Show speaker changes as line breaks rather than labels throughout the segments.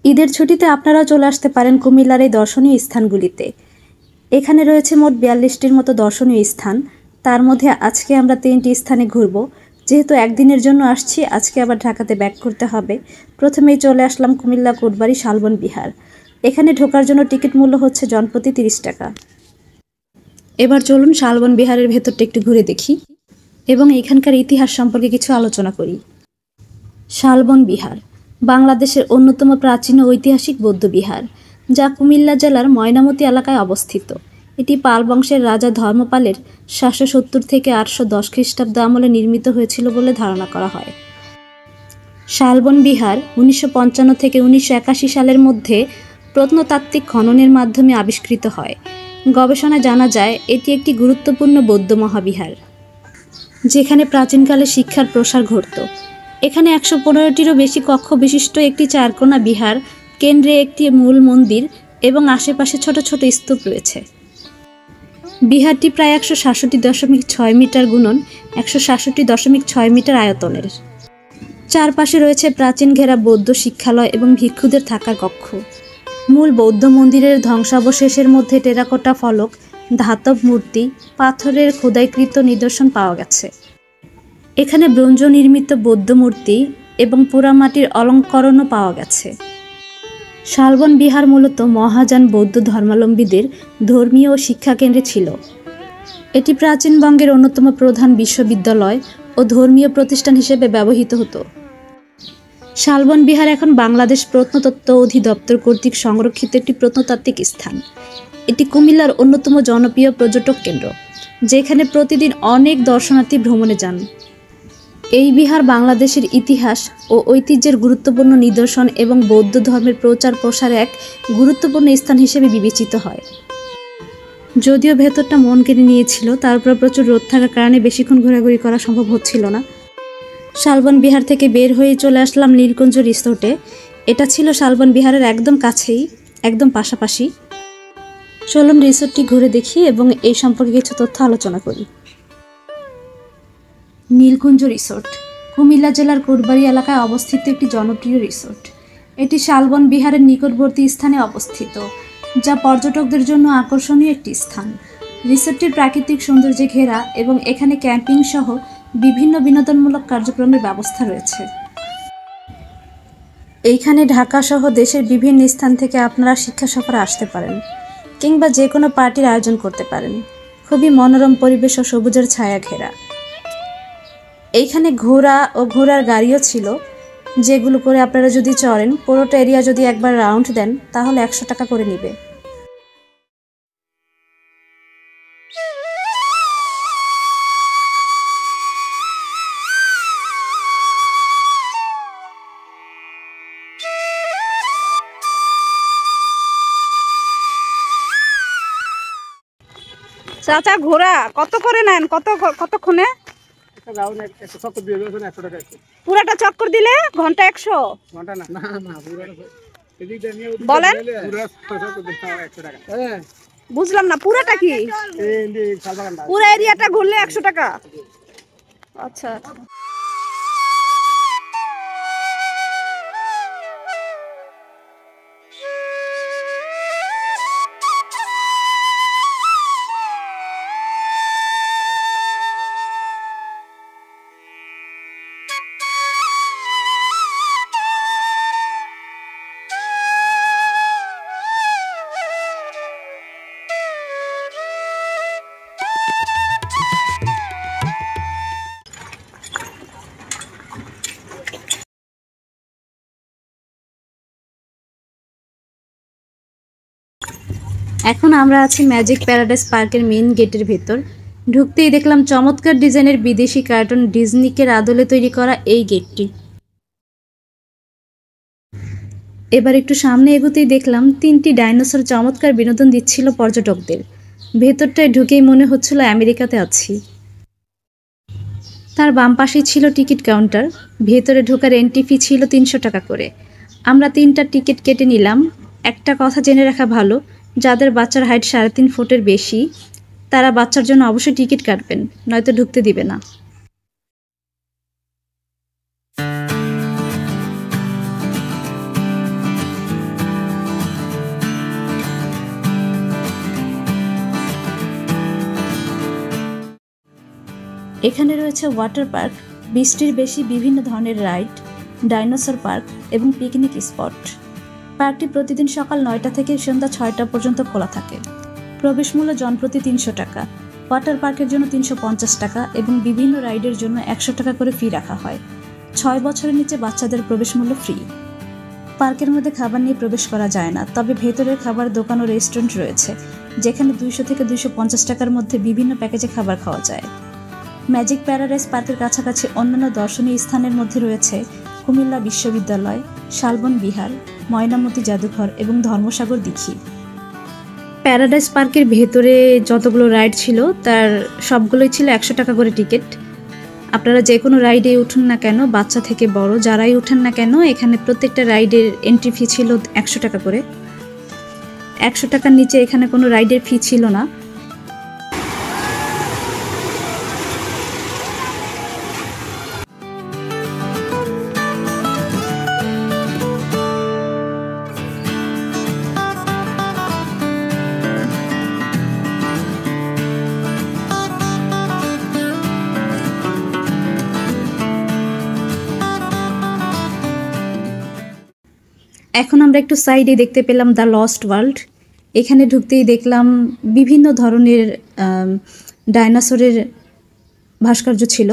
ঈদের ছুটিতে আপনারাও চলে আসতে পারেন কুমিল্লার এই দর্শনীয় স্থানগুলিতে। এখানে রয়েছে মোট 42টির মতো দর্শনীয় স্থান। তার মধ্যে আজকে আমরা 3টি স্থানে ঘুরব। যেহেতু একদিনের জন্য আসছি, আজকে আবার ঢাকাতে ব্যাক করতে হবে। প্রথমেই চলে আসলাম কুমিল্লা কোটবাড়ি শালবন বিহার। এখানে ঢোকার জন্য টিকিট মূল্য হচ্ছে জনপ্রতি 30 টাকা। এবার চলুন শালবন বিহারের ভেতরটা একটু ঘুরে দেখি এবং এখানকার ইতিহাস সম্পর্কে কিছু আলোচনা করি। শালবন বিহার বাংলাদেশের অন্যতম প্রাচীন ও ঐতিহাসিক বৌদ্ধবিহার, যা কুমিল্লা জেলার ময়নামতি এলাকায় অবস্থিত। এটি পাল বংশের রাজা ধর্মপালের 770 থেকে 810 খ্রিস্টাব্দ আমলে নির্মিত হয়েছিল বলে ধারণা করা হয়। শালবন বিহার 1955 থেকে 1981 সালের মধ্যে প্রত্নতাত্ত্বিক খননের মাধ্যমে আবিষ্কৃত হয়। গবেষণায় জানা যায় এটি একটি গুরুত্বপূর্ণ বৌদ্ধ মহাবিহার, যেখানে প্রাচীনকালে শিক্ষার প্রসার ঘটত। এখানে 115টিরও বেশি কক্ষ বিশিষ্ট একটি চারকোনা বিহার, কেন্দ্রে একটি মূল মন্দির এবং আশেপাশে ছোট ছোট স্তূপ রয়েছে। বিহারটি প্রায় 166.6 মিটার গুণন 166.6 মিটার আয়তনের। চারপাশে রয়েছে প্রাচীন ঘেরা বৌদ্ধ শিক্ষালয় এবং ভিক্ষুদের থাকার কক্ষ। মূল বৌদ্ধ মন্দিরের ধ্বংসাবশেষের মধ্যে টেরাকোটা ফলক, ধাতব মূর্তি, পাথরের খোদাইকৃত নিদর্শন পাওয়া গেছে। এখানে ব্রোঞ্জ নির্মিত বৌদ্ধ মূর্তি এবং পোড়ামাটির অলঙ্করণও পাওয়া গেছে। শালবন বিহার মূলত মহাযান বৌদ্ধ ধর্মাবলম্বীদের ধর্মীয় ও শিক্ষাকেন্দ্রে ছিল। এটি প্রাচীনবঙ্গের অন্যতম প্রধান বিশ্ববিদ্যালয় ও ধর্মীয় প্রতিষ্ঠান হিসেবে ব্যবহৃত হতো। শালবন বিহার এখন বাংলাদেশ প্রত্নতত্ত্ব অধিদপ্তর কর্তৃক সংরক্ষিত একটি প্রত্নতাত্ত্বিক স্থান। এটি কুমিল্লার অন্যতম জনপ্রিয় পর্যটক কেন্দ্র, যেখানে প্রতিদিন অনেক দর্শনার্থী ভ্রমণে যান। এই বিহার বাংলাদেশের ইতিহাস ও ঐতিহ্যের গুরুত্বপূর্ণ নিদর্শন এবং বৌদ্ধ ধর্মের প্রচার প্রসারে এক গুরুত্বপূর্ণ স্থান হিসেবে বিবেচিত হয়। যদিও ভেতরটা মন কেড়ে নিয়েছিল, তারপর প্রচুর রোদ থাকার কারণে বেশিক্ষণ ঘোরাঘুরি করা সম্ভব হচ্ছিল না। শালবন বিহার থেকে বের হয়ে চলে আসলাম নীলকুঞ্জ রিসোর্টে। এটা ছিল শালবন বিহারের একদম কাছেই, একদম পাশাপাশি। চলুন রিসোর্টটি ঘুরে দেখি এবং এই সম্পর্কে কিছু তথ্য আলোচনা করি। নীলকুঞ্জ রিসোর্ট কুমিল্লা জেলার কোটবাড়ি এলাকায় অবস্থিত একটি জনপ্রিয় রিসোর্ট। এটি শালবন বিহারের নিকটবর্তী স্থানে অবস্থিত, যা পর্যটকদের জন্য আকর্ষণীয় একটি স্থান। রিসোর্টটির প্রাকৃতিক সৌন্দর্যে ঘেরা এবং এখানে ক্যাম্পিং সহ বিভিন্ন বিনোদনমূলক কার্যক্রমের ব্যবস্থা রয়েছে। এইখানে ঢাকা সহ দেশের বিভিন্ন স্থান থেকে আপনারা শিক্ষা সফরে আসতে পারেন কিংবা যে কোনো পার্টির আয়োজন করতে পারেন। খুবই মনোরম পরিবেশ ও সবুজের ছায়া ঘেরা। এইখানে ঘোড়া ও ঘোড়ার গাড়িও ছিল, যেগুলো করে আপনারা যদি চড়েন, পুরোটা এরিয়া যদি একবার রাউন্ড দেন তাহলে 100 টাকা করে নেবে।
চাচা ঘোড়া কত করে নেন? কতক্ষণে? পুরাটা চক্কর দিলে ঘন্টা 100? বলেন, বুঝলাম না পুরাটা কি? পুরা এরিয়াটা ঘুরলে 100 টাকা? আচ্ছা।
এখন আমরা আছি ম্যাজিক প্যারাডাইস পার্কের মেইন গেটের ভেতর। ঢুকতেই দেখলাম চমৎকার ডিজাইনের বিদেশি কার্টুন ডিজনিকের আদলে তৈরি করা এই গেটটি। এবার একটু সামনে এগোতেই দেখলাম 3টি ডাইনোসর চমৎকার বিনোদন দিচ্ছিল পর্যটকদের। ভেতরটায় ঢুকেই মনে হচ্ছিল আমেরিকাতে আছি। তার বাম পাশেই ছিল টিকিট কাউন্টার। ভেতরে ঢোকার এন্ট্রি ফি ছিল 300 টাকা করে। আমরা 3টা টিকিট কেটে নিলাম। একটা কথা জেনে রাখা ভালো, যাদের বাচ্চার হাইট 3.5 ফুটের বেশি তারা বাচ্চার জন্য অবশ্যই টিকিট কাটবেন, নয়তো ঢুকতে দিবে না। এখানে রয়েছে ওয়াটার পার্ক, 20টির বেশি বিভিন্ন ধরনের রাইড, ডাইনোসর পার্ক এবং পিকনিক স্পট। পার্কটি প্রতিদিন সকাল 9টা থেকে সন্ধ্যা 6টা পর্যন্ত খোলা থাকে। প্রবেশ মূল্য জনপ্রতি 300 টাকা। ওয়াটার পার্কের জন্য 350 টাকা এবং বিভিন্ন রাইডের জন্য 100 টাকা করে ফি রাখা হয়। 6 বছরের নিচে বাচ্চাদের প্রবেশ মূল্য ফ্রি। পার্কের মধ্যে খাবার নিয়ে প্রবেশ করা যায় না, তবে ভেতরের খাবার দোকান ও রেস্টুরেন্ট রয়েছে, যেখানে 200 থেকে 250 টাকার মধ্যে বিভিন্ন প্যাকেজে খাবার খাওয়া যায়। ম্যাজিক প্যারাডাইস পার্কের কাছাকাছি অন্যান্য দর্শনীয় স্থানের মধ্যে রয়েছে কুমিল্লা বিশ্ববিদ্যালয়, শালবন বিহার, ময়নামতি জাদুঘর এবং ধর্মসাগর দীঘি। প্যারাডাইস পার্কের ভেতরে যতগুলো রাইড ছিল তার সবগুলোই ছিল 100 টাকা করে টিকিট। আপনারা যে কোনো রাইডে উঠুন না কেন, বাচ্চা থেকে বড় যারাই উঠেন না কেন, এখানে প্রত্যেকটা রাইডের এন্ট্রি ফি ছিল 100 টাকা করে। 100 টাকার নিচে এখানে কোনো রাইডের ফি ছিল না। এখন আমরা একটু সাইডে দেখতে পেলাম দ্য লস্ট ওয়ার্ল্ড। এখানে ঢুকতেই দেখলাম বিভিন্ন ধরনের ডাইনোসরের ভাস্কর্য ছিল।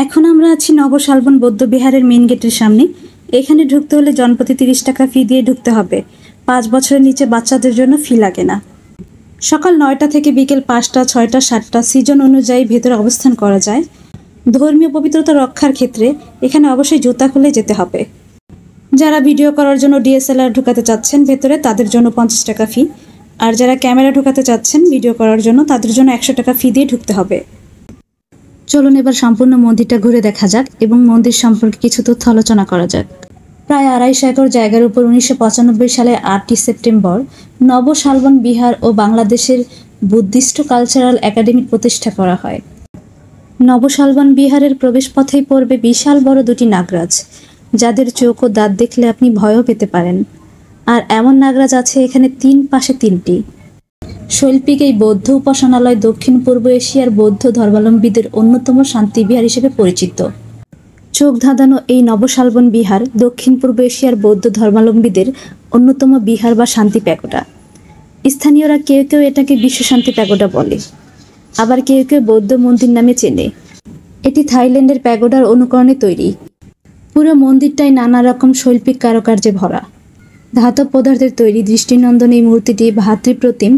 এখন আমরা আছি নবশালবন বৌদ্ধবিহারের মেইন গেটের সামনে। এখানে ঢুকতে হলে জনপ্রতি 30 টাকা ফি দিয়ে ঢুকতে হবে। 5 বছরের নিচে বাচ্চাদের জন্য ফি লাগে না। সকাল 9টা থেকে বিকেল 5টা, 6টা, 7টা সিজন অনুযায়ী ভেতরে অবস্থান করা যায়। ধর্মীয় পবিত্রতা রক্ষার ক্ষেত্রে এখানে অবশ্যই জুতা খুলে যেতে হবে। যারা ভিডিও করার জন্য DSLR ঢুকাতে চাচ্ছেন ভেতরে, তাদের জন্য 50 টাকা ফি। আর যারা ক্যামেরা ঢুকাতে চাচ্ছেন ভিডিও করার জন্য, তাদের জন্য 100 টাকা ফি দিয়ে ঢুকতে হবে। চলুন এবার সম্পূর্ণ মন্দিরটা ঘুরে দেখা যাক এবং মন্দির সম্পর্কে কিছু তথ্য আলোচনা করা যাক। প্রায় 250 একর জায়গার উপর 1995 সালে 8 সেপ্টেম্বর নবশালবন বিহার ও বাংলাদেশের বুদ্ধিস্ট কালচারাল একাডেমি প্রতিষ্ঠা করা হয়। নবশালবন বিহারের প্রবেশপথেই পড়বে বিশাল বড় 2টি নাগরাজ, যাদের চোখ ও দাঁত দেখলে আপনি ভয়ও পেতে পারেন। আর এমন নাগরাজ আছে এখানে 3 পাশে 3টি। শৈল্পিক এই বৌদ্ধ উপাসনালয় দক্ষিণ পূর্ব এশিয়ার বৌদ্ধ ধর্মাবলম্বীদের অন্যতম শান্তিবিহার হিসেবে পরিচিত। চোখ ধাঁধানো এই নবশালবন বিহার দক্ষিণ পূর্ব এশিয়ার বৌদ্ধ ধর্মাবলম্বীদের অন্যতম বিহার বা শান্তি প্যাগোডা। স্থানীয়রা কেউ কেউ এটাকে বিশ্ব শান্তি প্যাগোডা বলে, আবার কেউ কেউ বৌদ্ধ মন্দির নামে চেনে। এটি থাইল্যান্ডের প্যাগোডার অনুকরণে তৈরি। পুরো মন্দিরটাই নানা রকম শৈল্পিক কারুকার্যে ভরা। ধাতব পদার্থের তৈরি দৃষ্টিনন্দন এই মূর্তিটি ভাতৃপ্রতিম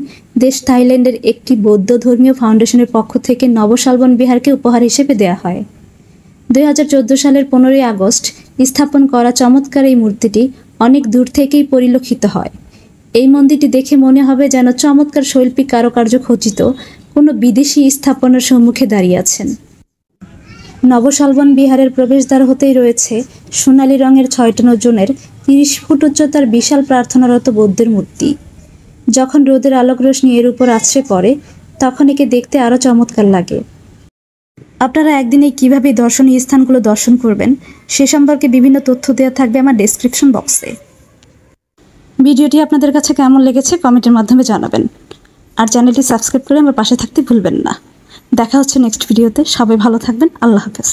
দেশ থাইল্যান্ডের একটি বৌদ্ধ ধর্মীয় ফাউন্ডেশনের পক্ষ থেকে নবশালবন বিহারকে উপহার হিসেবে দেয়া হয়। 2014 সালের 15ই আগস্ট স্থাপন করা চমৎকার এই মূর্তিটি অনেক দূর থেকেই পরিলক্ষিত হয়। এই মন্দিরটি দেখে মনে হবে যেন চমৎকার শৈল্পিক কারুকার্য খচিত কোনো বিদেশি স্থাপনার সম্মুখে দাঁড়িয়ে আছেন। নবশালবন বিহারের প্রবেশদ্বার হতেই রয়েছে সোনালী রঙের 6 ওজনের 30 ফুট উচ্চতার বিশাল প্রার্থনারত বৌদ্ধের মূর্তি। যখন রোদের আলোক রশ্মি এর উপর আছড়ে পড়ে তখন একে দেখতে আরও চমৎকার লাগে। আপনারা একদিনে কীভাবে দর্শনীয় স্থানগুলো দর্শন করবেন সে সম্পর্কে বিভিন্ন তথ্য দেওয়া থাকবে আমার ডেসক্রিপশন বক্সে। ভিডিওটি আপনাদের কাছে কেমন লেগেছে কমেন্টের মাধ্যমে জানাবেন। আর চ্যানেলটি সাবস্ক্রাইব করে আমার পাশে থাকতে ভুলবেন না। দেখা হচ্ছে নেক্সট ভিডিওতে। সবাই ভালো থাকবেন। আল্লাহ হাফেজ।